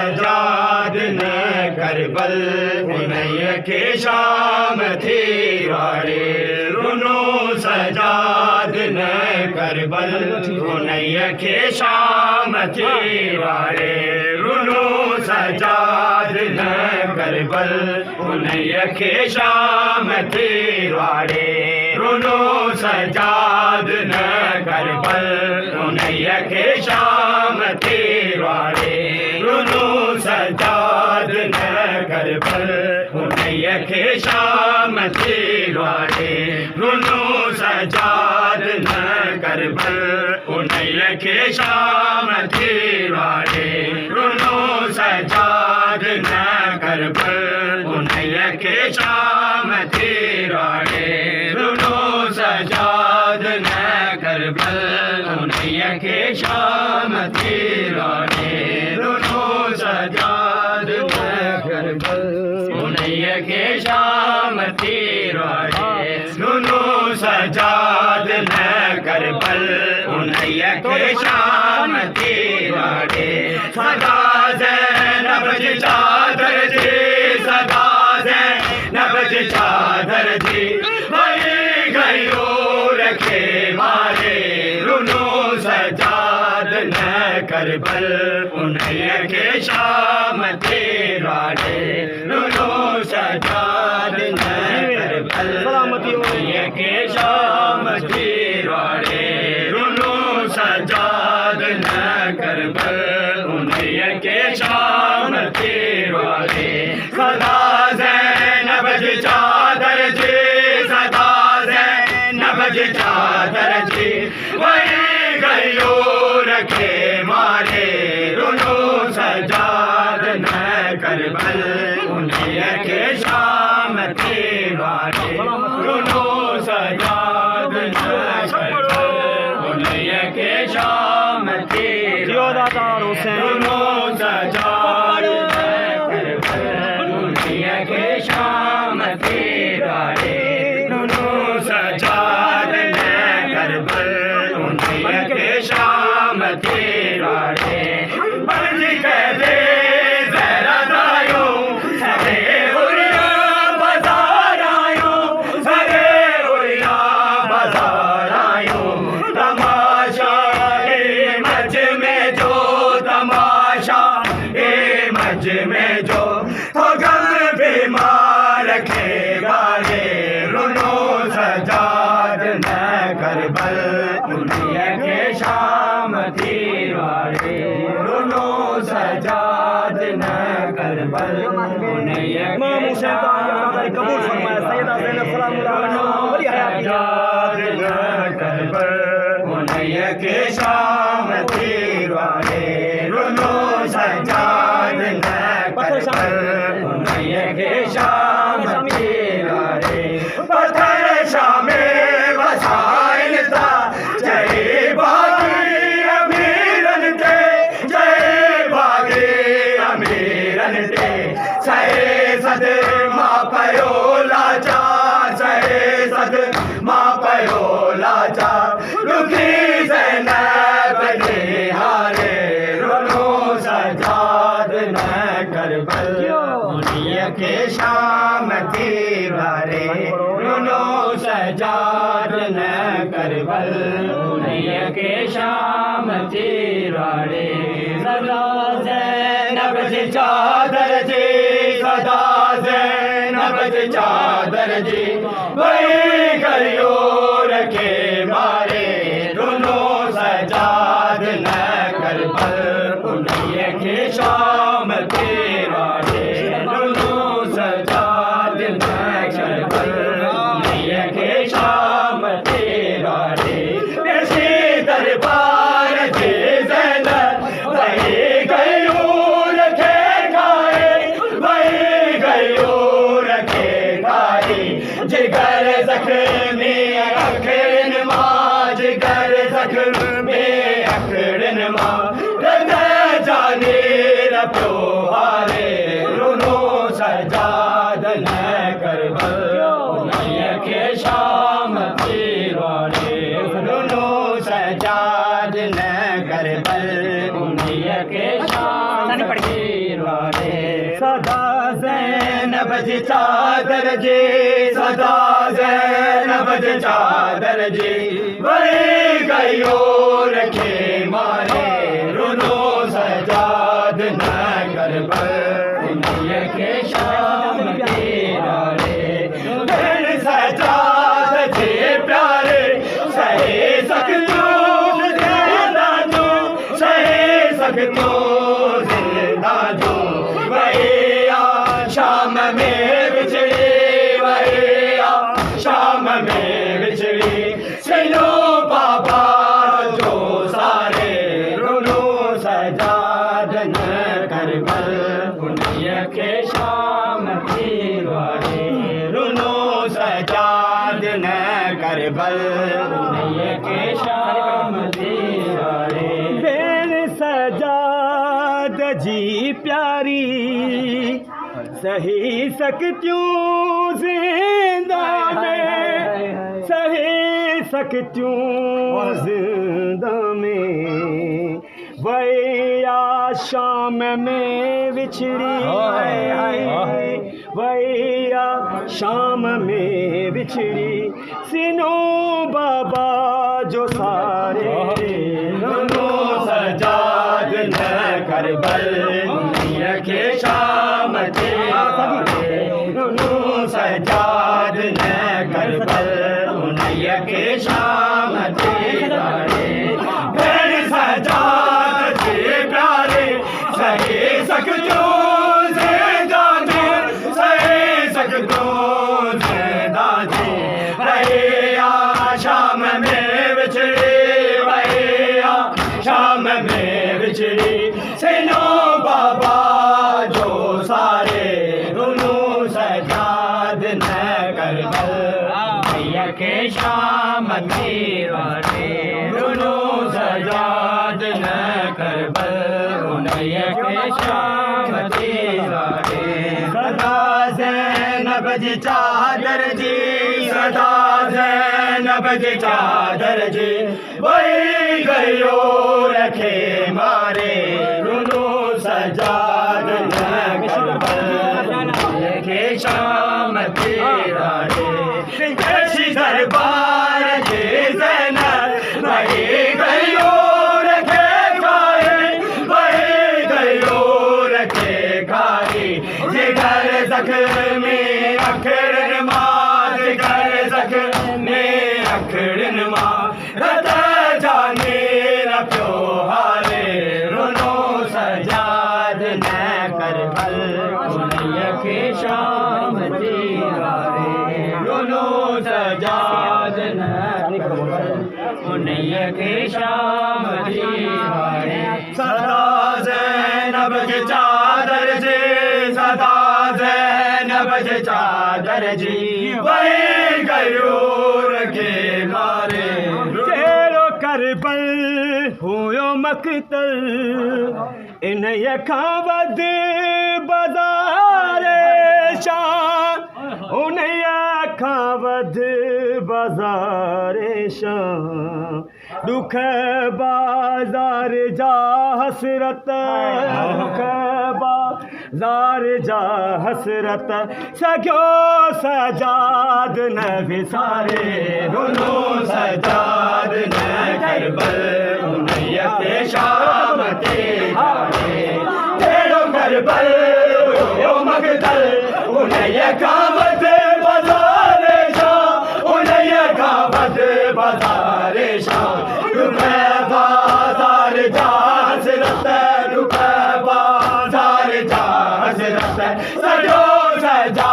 सजाद न करबल उन्हें के शाम थी वारे रुनो सजाद न करबल उन्हें के शाम थी वारे रुनो सजाद न करबल उन्हें के शाम थी वारे रुनो सजाद न करबल उन्हें के शाम थी वारे रुनो सजाद न करबल उन्हें के शाम थी वारे रुनो सजाद न करबल उन्हें के शाम थी वारे रुनो सजाद न करबल उन्हें के शाम थी वारे रुनो सजाद न करबल उन्हें के शाम थी वारे रुनो सजाद न करबल उन्हें के शाम थी वारे रुनो सजाद न करबल उन्हें के शाम थी वारे सदा ज़ैनब जी चादर जी सदा ज़ैनब जी चादर जी वही गयो रखे मारे रुनो सजाद न करबल उन्हें के शाम थी वारे रुनो सजाद न करबल उन्हें के शाम थी वारे रुनो सजाद न करबल उन्हें के शाम थी वारे सदा ज़ैनब जी चादर जी सदा ज़ैनब जी चादर जी वही गयो रखे मारे रुनो सजाद न करबल उन्हें के शाम थी वारे रुनो सजाद न करबल उन्हें के शाम थी रुनो सजाद न करबल उन्हें के शाम थी वारे रुनो सजाद न करबल उन्हें के शाम थी वारे बंद कर दे ज़रा दायो सरे उड़िया बाजार आयो सरे उड़िया बाजार आयो तमाशा ए मज में जो तमाशा ए मज में जो तो गम बीमार रखेगा रे रुनो सजाद न करबल उन्हें के शाम थी वारे रुनो सजाद न करबल उन्हें के शाम कबूल फरमाए सैयदा ज़ैनब सलामुल्लाह सजाद न करबल उन्हें के शाम थी वारे रुनो सजाद न करबल उन्हें के शाम थी वारे पत्थर शामे वसाइल था जय बागी अमीरन ते जय बागी अमीरन ते सहे सद माँ पयोला जा सहे सद माँ पयोला जा रुखी ज़ैनब ने हारे रुनो सजाद न करबल उन्हें के शाम थी वारे रुनो सजाद न करबल उन्हें के शाम थी वारे सदा ज़ैनब जी चादर जी सदा ज़ैनब जी चादर जी वही गयो रखे मारे रुनो सजाद न करबल उन्हें के शाम थी वारे रुनो सजाद न करबल उन्हें के शाम थी वारे बेशी दरबार जी ज़ैनब वही गयो रखे खाए वही गयो रखे खाए जिगर ज़ख्मी अखड़न मां जिगर ज़ख्मी अखड़न मां हृदय जाने रखो हारे रुनो सजाद न करबल उन्हें के शाम थी वारे रुनो सजाद न करबल उन्हें के शाम थी जी चादर जी सदा ज़ैनब जी चादर जी वही गयो रखे मारे रुनो सजाद न करबल उन्हीं के शाम तेरा रे सजाद थे प्यारे सहे सकतो जिंदा जो सहे सकतो जिंदा जो वही शाम में बिछड़ी वही शाम में बिछड़ी सुनो बाबा जो सारे रुनो सजाद न करबल उन्हीं के शाम दीवारे रुनो सजाद न करबल उन्हीं के शाम दीवारे फिर सजाद जी प्यारी सही सकत्यूं जिंदा में सही सकत्यूं जिंदा में वैया शाम में बिछड़ी वैया शाम में बिछड़ी सिनो बाबा जो सारे रुनो सजाद न करबल उन्हीं के शाम तेरे रुनो सजाद न करबल उन्हीं के शाम तेरे फिर सजाद के प्यारे सही सकतो जिंदा जी सही सकतो जिंदा जी भैया शाम में बिछड़ी भैया शाम में बिछड़ी सुनो बाबा जो सारे रुनो सजाद न करबल भैया के शाम दीवारे रुनो सजाद न करबल उन्हीं के शाम दीवारे सदा ज़ैनब जी चादर जी सदा ज़ैनब जी चादर जी वही गयो रखे मारे रुनो सजाद न करबल के शाम तेरा रे जैसी दरबार जी ज़ैनब वही गयो रखे खाए वही गयो रखे खाए जिगर ज़ख्म में अखर नमाज जिगर ज़ख्म में अखर नमाज रता जाने न प्यो हारे रुनो सजाद न करबल उन्हीं के शाम दीवारे रुनो सजाद न करबल उन्हीं के शाम दीवारे सदा ज़ैनब जी चादर जी सदा ज़ैनब जी चादर जी वही गयो रखे मारे तेरो करबल हुयो मक़तल इन यखां वध बाज़ार शान उन यखां वध बाज़ार शान दुख बाज़ार जा हसरत दुख बाज़ार जा हसरत सॻियो सजाद न विसारे रुनो सजाद न करबल उन्हीं के शाम तेरे तेरो करबल यो मक़तल उन्हीं का वध बाज़ार शाम उन्हीं का वध बाज़ार शाम दुख बाज़ार जा हसरत दुख बाज़ार जा हसरत सजो सजा